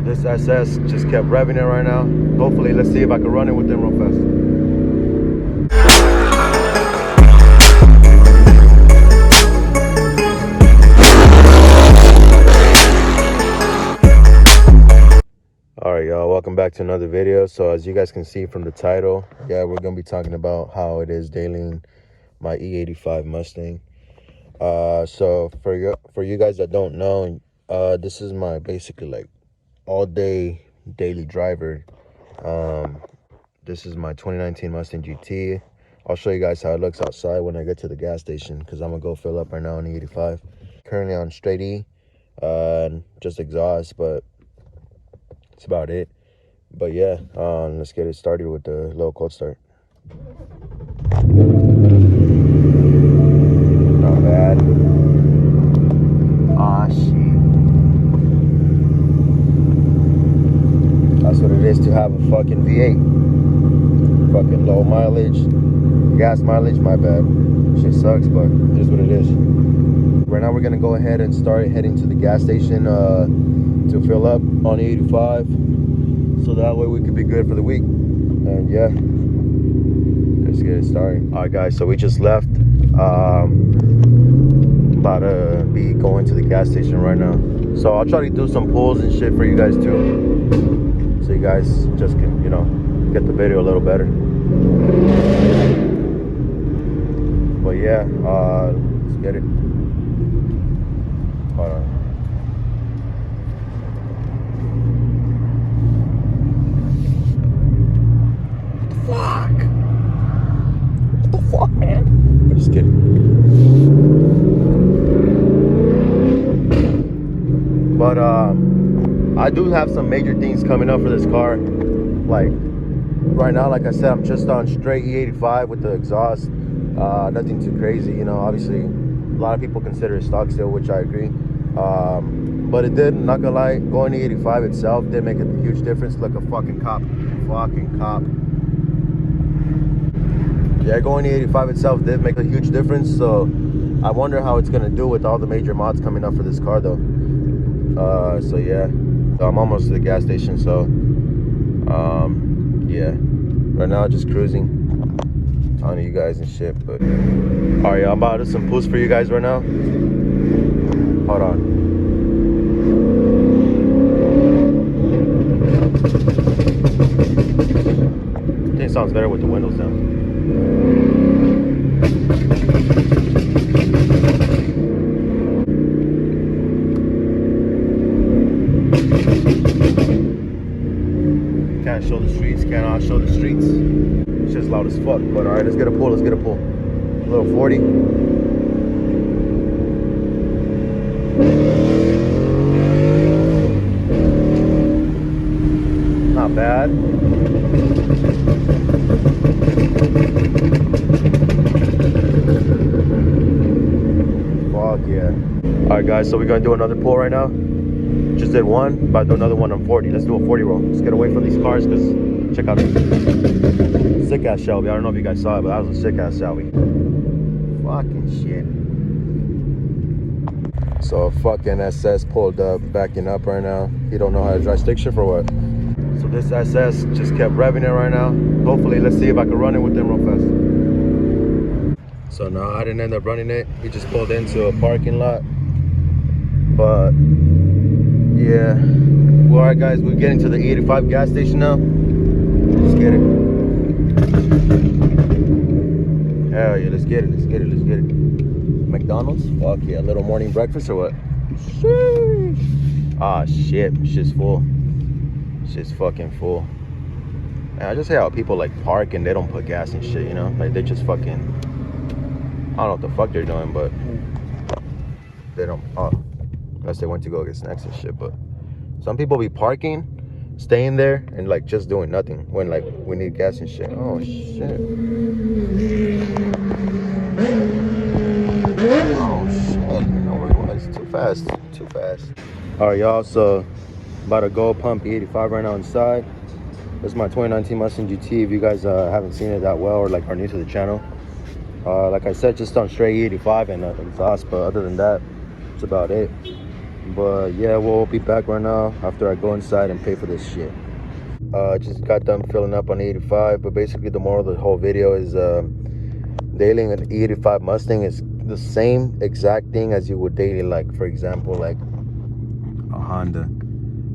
So this SS just kept revving it right now. Hopefully, let's see if I can run it with them real fast. All right, y'all, welcome back to another video. So as you guys can see from the title, yeah, we're gonna be talking about how it is dailying my E85 Mustang. So for you guys that don't know, this is my basically like all day daily driver. This is my 2019 Mustang GT. I'll show you guys how it looks outside when I get to the gas station, because I'm gonna go fill up right now on E85. Currently on straight E, just exhaust, but that's about it. But yeah, let's get it started with the low cold start. Not bad. Ah, shit. That's what it is to have a fucking V8. Fucking low mileage. Gas mileage, my bad. Shit sucks, but it is what it is. Right now we're gonna go ahead and start heading to the gas station to fill up on the 85. So that way we could be good for the week. And yeah, let's get it started. All right, guys, so we just left. About to be going to the gas station right now. So I'll try to do some pulls and shit for you guys too, so you guys just can, you know, get the video a little better. But yeah, let's get it. Hold on. Fuck! What the fuck, man? I'm just kidding. But I do have some major things coming up for this car. Like right now, like I said, I'm just on straight E85 with the exhaust. Nothing too crazy, you know. Obviously, a lot of people consider it stock still, which I agree. But it did, not gonna lie, going to E85 itself did make a huge difference. Look, a fucking cop. Fucking cop. Yeah, going to E85 itself did make a huge difference. So I wonder how it's gonna do with all the major mods coming up for this car though. So yeah, so I'm almost to the gas station. So yeah, right now just cruising, talking to you guys and shit. But all right, I'm about to do some pulls for you guys right now. Hold on. I think it sounds better with the windows down. Can't show the streets, cannot show the streets. It's just loud as fuck. But alright, let's get a pull, let's get a pull. A little 40. Not bad. Fuck yeah. Alright guys, so we're gonna do another pull right now. Just did one, about to do another one on 40. Let's do a 40 roll. Let's get away from these cars, because check out this sick ass Shelby. I don't know if you guys saw it, but that was a sick ass Shelby. Fucking shit. So a fucking SS pulled up, backing up right now. He don't know how to drive stick shift or what. So this SS just kept revving it right now. Hopefully, let's see if I can run it with them real fast. So no, I didn't end up running it. He just pulled into a parking lot. But yeah, well, all right guys, we're getting to the E85 gas station now. Let's get it. Hell yeah, let's get it, let's get it, let's get it. McDonald's? Fuck yeah, a little morning breakfast or what? Sheesh. Ah shit, shit's full. Shit's fucking full. Man, I just hate how people like park and they don't put gas and shit, you know? Like they just fucking, I don't know what the fuck they're doing, but they don't, unless they went to go get snacks and shit. But some people be parking, staying there, and like just doing nothing when like we need gas and shit. Oh shit. Oh shit. No, it was too fast. Too fast. Alright y'all, so about to go pump E85 right now inside. This is my 2019 Mustang GT. If you guys haven't seen it that well or like are new to the channel, like I said, just on straight E85 and exhaust, but other than that, that's about it. But yeah, we'll be back right now after I go inside and pay for this shit. Just got done filling up on E85, but basically the moral of the whole video is dailing an E85 Mustang is the same exact thing as you would daily, like for example, like a Honda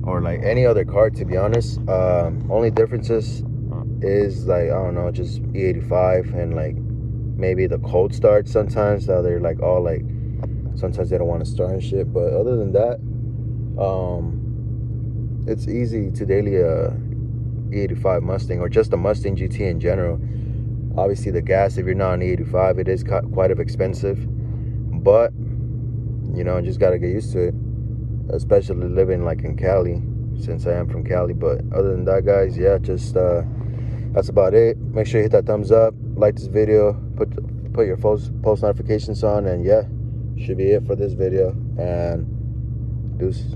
or like any other car, to be honest. Only differences is like, I don't know, just E85 and like maybe the cold start sometimes, how they're like all like, sometimes they don't want to start and shit. But other than that, it's easy to daily a E85 Mustang or just a Mustang GT in general. Obviously the gas, if you're not on E85, it is quite expensive, but you know, just gotta get used to it, especially living like in Cali, since I am from Cali. But other than that, guys, yeah, just that's about it. Make sure you hit that thumbs up, like this video, put your post notifications on, and yeah, should be it for this video. And deuces.